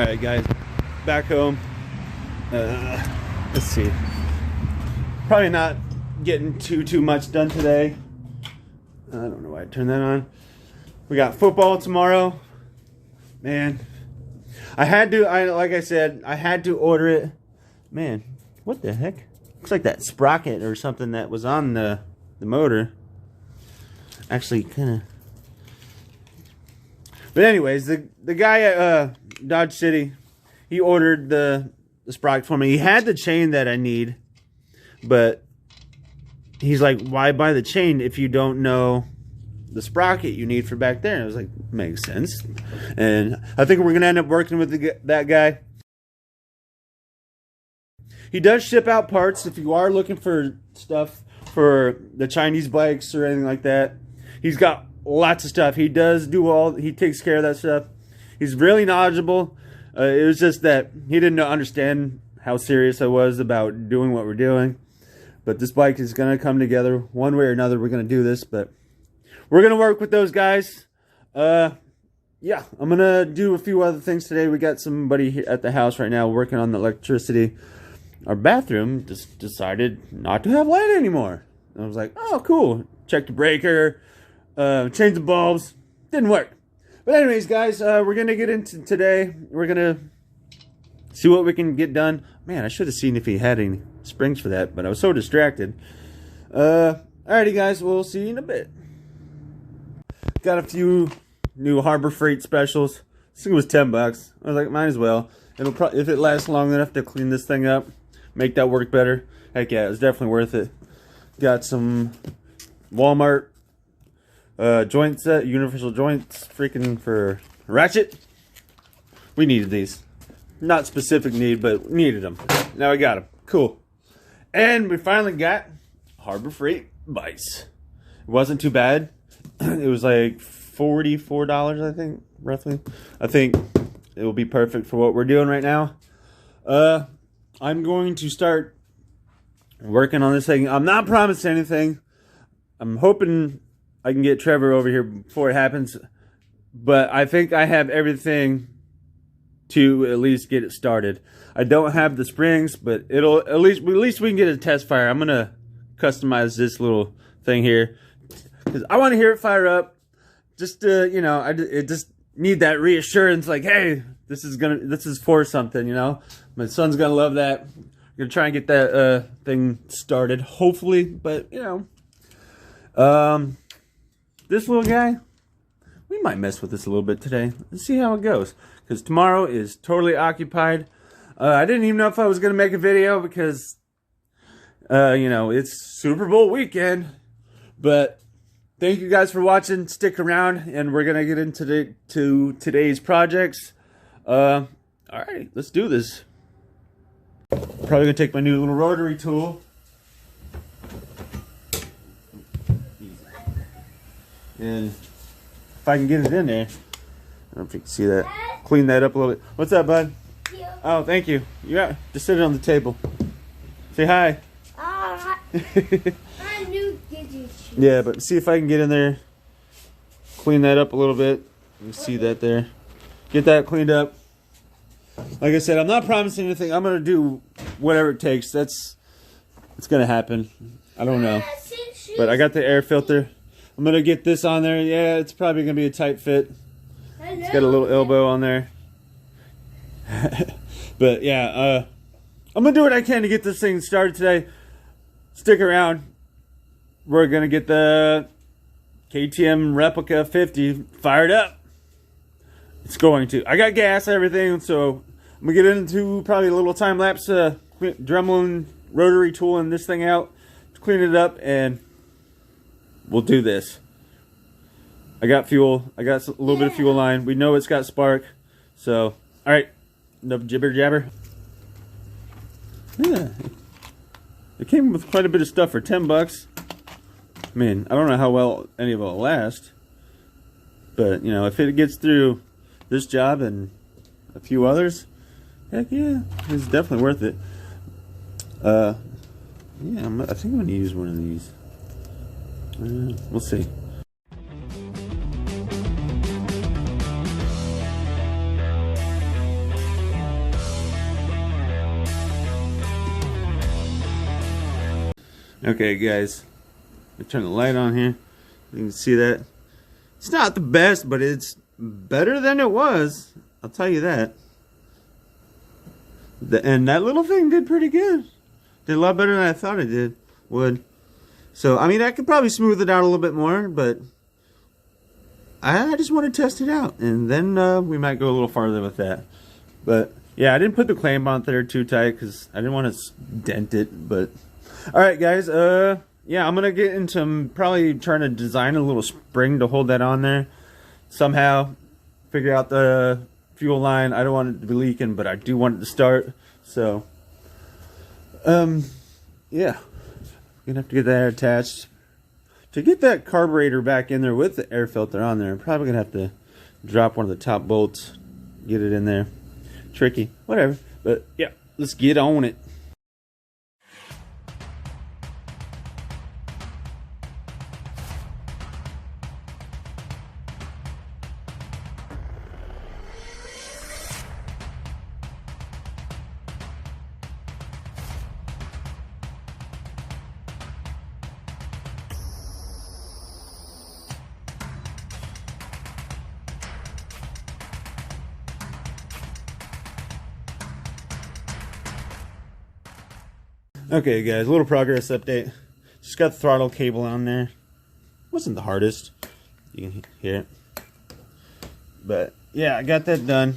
Alright guys, back home. Let's see. Probably not getting too much done today. I don't know why I turned that on. We got football tomorrow. Man, like I said, I had to order it. Man, what the heck? Looks like that sprocket or something that was on the motor. Actually, kind of. But anyways, the guy at Dodge City, he ordered the sprocket for me. He had the chain that I need, but he's like, why buy the chain if you don't know the sprocket you need for back there? And I was like, makes sense. And I think we're gonna end up working with that guy. He does ship out parts if you are looking for stuff for the Chinese bikes or anything like that. He's got lots of stuff. He takes care of that stuff. He's really knowledgeable. It was just that he didn't understand how serious I was about doing what we're doing. But this bike is going to come together one way or another. We're going to do this, but we're going to work with those guys. Yeah, I'm going to do a few other things today. We got somebody at the house right now working on the electricity. Our bathroom just decided not to have light anymore. And I was like, oh, cool. Check the breaker, change the bulbs. Didn't work. But anyways, guys, we're going to get into today. We're going to see what we can get done. Man, I should have seen if he had any springs for that, but I was so distracted. Alrighty, guys, we'll see you in a bit. Got a few new Harbor Freight specials. This thing was $10. I was like, might as well. It'll probably, if it lasts long enough to clean this thing up, make that work better. Heck yeah, it's definitely worth it. Got some Walmart joint set, universal joints, freaking for ratchet. We needed these. Not specific need, but needed them. Now we got them. Cool. And we finally got Harbor Freight vise. It wasn't too bad. It was like $44, I think, roughly. I think it will be perfect for what we're doing right now. I'm going to start working on this thing. I'm not promising anything. I'm hoping I can get Trevor over here before it happens. But I think I have everything to at least get it started. I don't have the springs, but it'll at least we can get a test fire. I'm gonna customize this little thing here because I want to hear it fire up. Just you know, it just need that reassurance, like, hey, this is for something, you know. My son's gonna love that. I'm gonna try and get that thing started, hopefully. But you know, this little guy, we might mess with this a little bit today. Let's see how it goes. Because tomorrow is totally occupied. I didn't even know if I was going to make a video because, you know, it's Super Bowl weekend. But thank you guys for watching. Stick around and we're going to get into today's projects. Alright, let's do this. Probably going to take my new little rotary tool. And if I can get it in there, I don't know if you can see that. Clean that up a little bit. What's up, bud? Thank you. Oh, thank you. Yeah, just sit it on the table. Say hi. I knew did Yeah, but see if I can get in there. Clean that up a little bit. You see that there. Get that cleaned up. Like I said, I'm not promising anything. I'm gonna do whatever it takes. It's gonna happen. I don't know. But I got the air filter. I'm gonna get this on there. Yeah, it's probably gonna be a tight fit. It's got a little elbow on there. But yeah, I'm gonna do what I can to get this thing started today. Stick around. We're gonna get the KTM Replica 50 fired up. It's going to. I got gas and everything, so I'm gonna get into probably a little time lapse Dremel rotary tooling this thing out, clean it up, and we'll do this. I got fuel. I got a little bit of fuel line. We know it's got spark. So, alright. Enough jibber jabber. Yeah. It came with quite a bit of stuff for $10. I mean, I don't know how well any of it will last. But, you know, if it gets through this job and a few others, heck yeah. It's definitely worth it. Yeah, I think I'm going to use one of these. We'll see. Okay, guys, let me turn the light on here. You can see that. It's not the best, but it's better than it was. I'll tell you that. And that little thing did pretty good. Did a lot better than I thought it would. So, I mean, I could probably smooth it out a little bit more, but I just want to test it out. And then we might go a little farther with that. But, yeah, I didn't put the clamp on there too tight because I didn't want to dent it. But, alright, guys. Yeah, I'm going to get into probably trying to design a little spring to hold that on there. Somehow figure out the fuel line. I don't want it to be leaking, but I do want it to start. So, yeah. Gonna have to get that attached. To get that carburetor back in there with the air filter on there, I'm probably gonna have to drop one of the top bolts, get it in there. Tricky, whatever. But yeah, let's get on it. Okay, guys, a little progress update. Just got the throttle cable on there. Wasn't the hardest. You can hear it. But yeah, I got that done.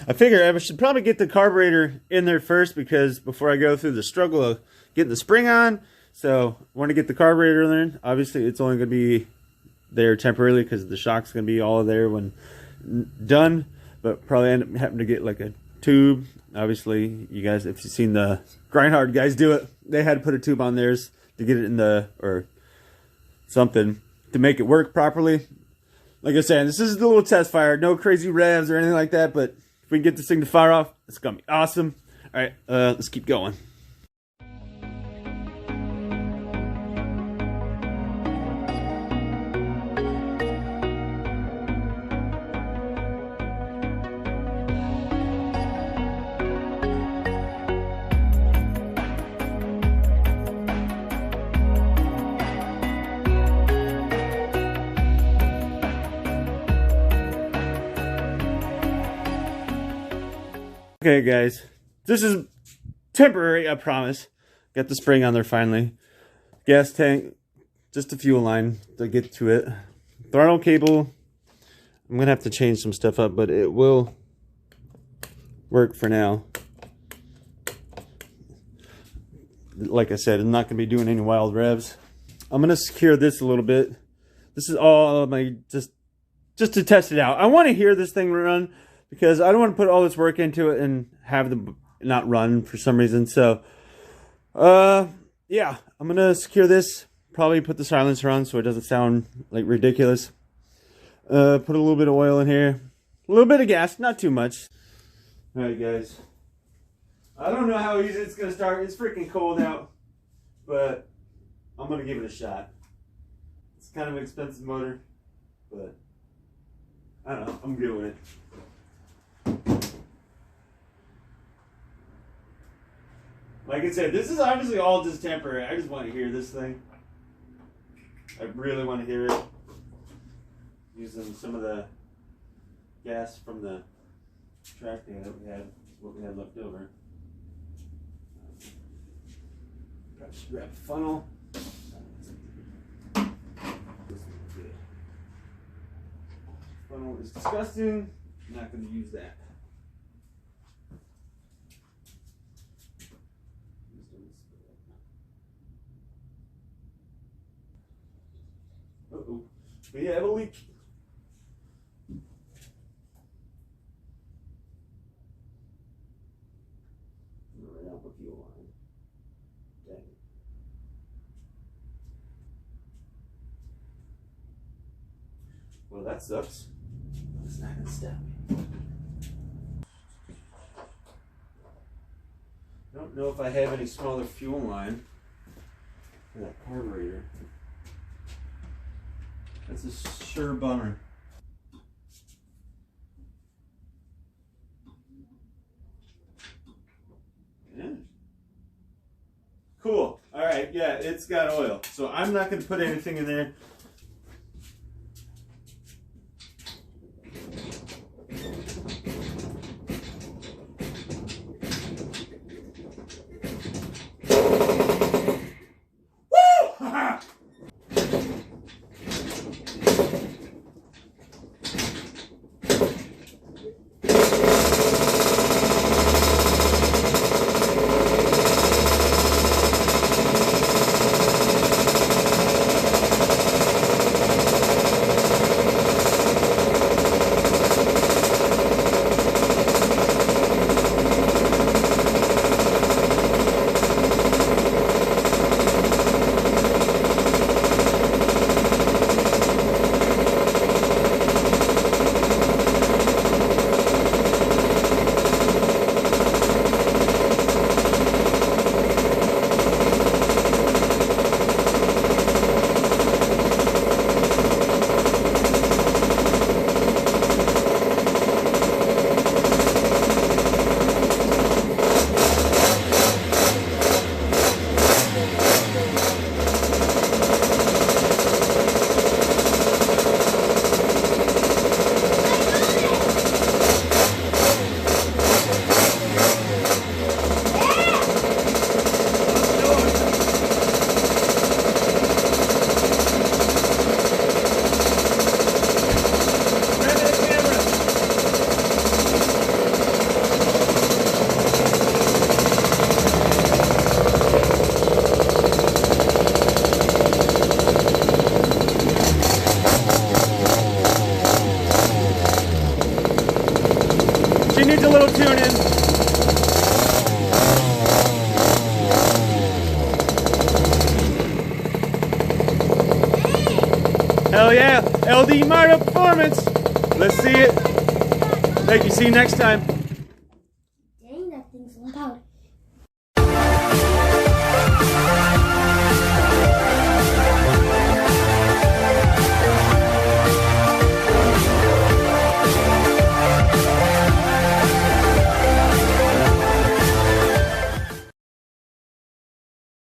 I figure I should probably get the carburetor in there first because before I go through the struggle of getting the spring on. So I want to get the carburetor in there. Obviously, it's only going to be there temporarily because the shock's going to be all there when done. But probably end up having to get like a tube. Obviously, you guys, if you've seen the Grindhard guys do it, they had to put a tube on theirs to get it in the, or something, to make it work properly. Like I said, this is the little test fire. No crazy revs or anything like that, but if we can get this thing to fire off, it's going to be awesome. All right, let's keep going. Okay, guys, this is temporary, I promise. Got the spring on there finally. Gas tank, just a fuel line to get to it. Throttle cable, I'm gonna have to change some stuff up, but it will work for now. Like I said, I'm not gonna be doing any wild revs. I'm gonna secure this a little bit. This is all my just to test it out. I want to hear this thing run, because I don't want to put all this work into it and have them not run for some reason. So, yeah, I'm going to secure this. Probably put the silencer on so it doesn't sound like ridiculous. Put a little bit of oil in here. A little bit of gas, not too much. Alright, guys. I don't know how easy it's going to start. It's freaking cold out. But I'm going to give it a shot. It's kind of an expensive motor. But I don't know. I'm good with it. Like I said, this is obviously all just temporary. I just want to hear this thing. I really want to hear it. Using some of the gas from the track day that we had, what we had left over. Probably should grab a funnel. Funnel is disgusting. I'm not going to use that. Uh-oh. We have a leak. Right out the fuel line. Dang it. Well, that sucks. It's not gonna stop me. I don't know if I have any smaller fuel line for that carburetor. That's a sure bummer. Yeah. Cool. All right. Yeah, it's got oil. So I'm not going to put anything in there. She needs a little tuning. Hell yeah, LD Moto Performance. Let's see it. Thank you. See you next time.